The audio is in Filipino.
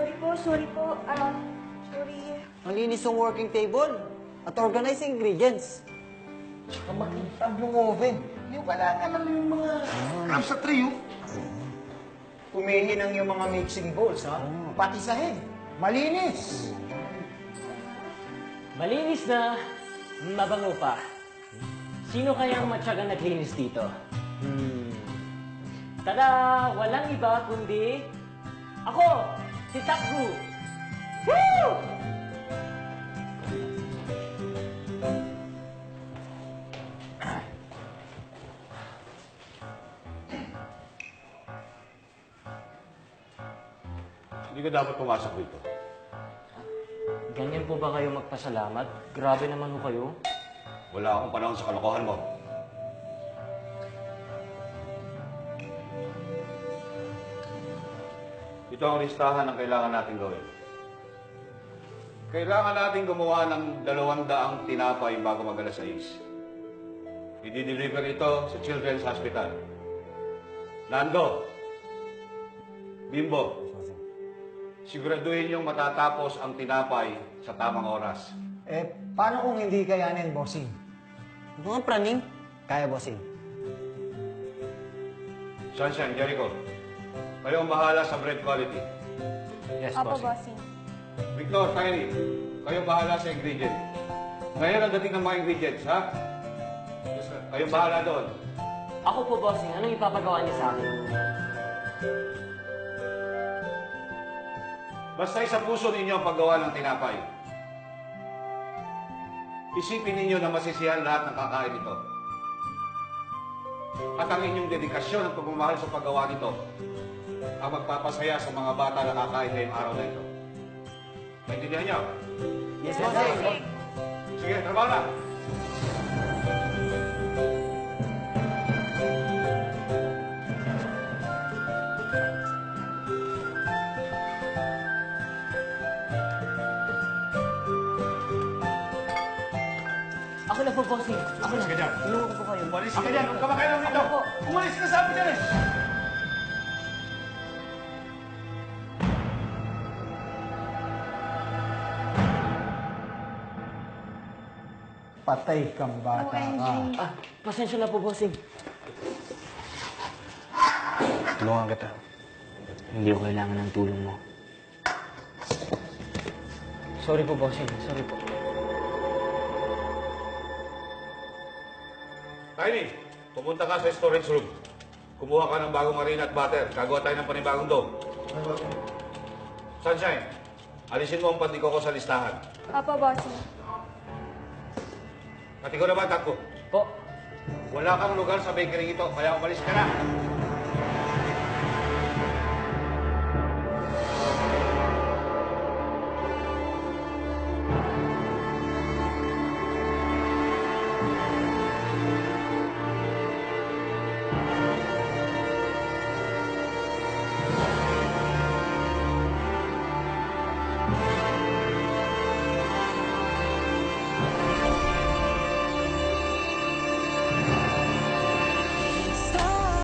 Sorry po. Sorry. Malinis yung working table at organized ingredients. Tsaka makintab yung oven. Yung kailangan lang yung mga crumbs sa tray, oh. Kumihinang yung mga mixing bowls, ha? Pati sahig. Malinis. Malinis na, mabango pa. Sino kayang matyagang naglinis dito? Tada! Walang iba kundi ako, si Takbu! Woo! Hindi ka dapat pumasok dito. Ganyan po ba kayo magpasalamat? Grabe naman ho kayo. Wala akong panahon sa kalokohan mo. Ito ang listahan ng kailangan natin gawin. Kailangan natin gumawa ng 200 tinapay bago mag-alas 6. I-deliver ito sa Children's Hospital. Nando, Bimbo, siguraduhin niyong matatapos ang tinapay sa tamang oras. Paano kung hindi kayanin, bossing? Mga praning, kaya bossing. Sunshine, Jericho, kayo ang bahala sa bread quality. Yes, Opo, bossing. bossing. Victor, Tiny, kayo ang bahala sa ingredient. Ngayon ang dating ng mga ingredients, ha? Yes, sir. Kayo ang bahala doon. Ako po, bossing. Anong ipapagawa niya sa akin? Basta sa puso ninyo ang paggawa ng tinapay. Isipin ninyo na masisiyahan lahat ng kakain nito. At ang inyong dedikasyon at pagmamahal sa paggawa nito ang magpapasaya sa mga bata na kakain ngayong araw na ito. Maintindihan niyo? Yes, bossing. Sige, trabaho na! Ako na po, bossing. Ako na. Sige dyan. Tulungan ko po kayo. Umalis ka dyan! Huwag ka makailang dito! Ako po. Umalis ka sabi dyan eh! Patay kang bata ka. Ah, pasensya na po, bossing. Tulungan kita. Hindi ko kailangan ng tulong mo. Sorry po, bossing. Sorry po. Tiny, pumunta ka sa storage room. Kumuha ka ng bagong harina at butter. Gagawa tayo ng panibagong dough. Sunshine, alisin mo ang pandiko ko sa listahan. Opo, bossing. Pati ko naman, Tatko. Po. Wala kang lugar sa bakery ito, kaya umalis ka na.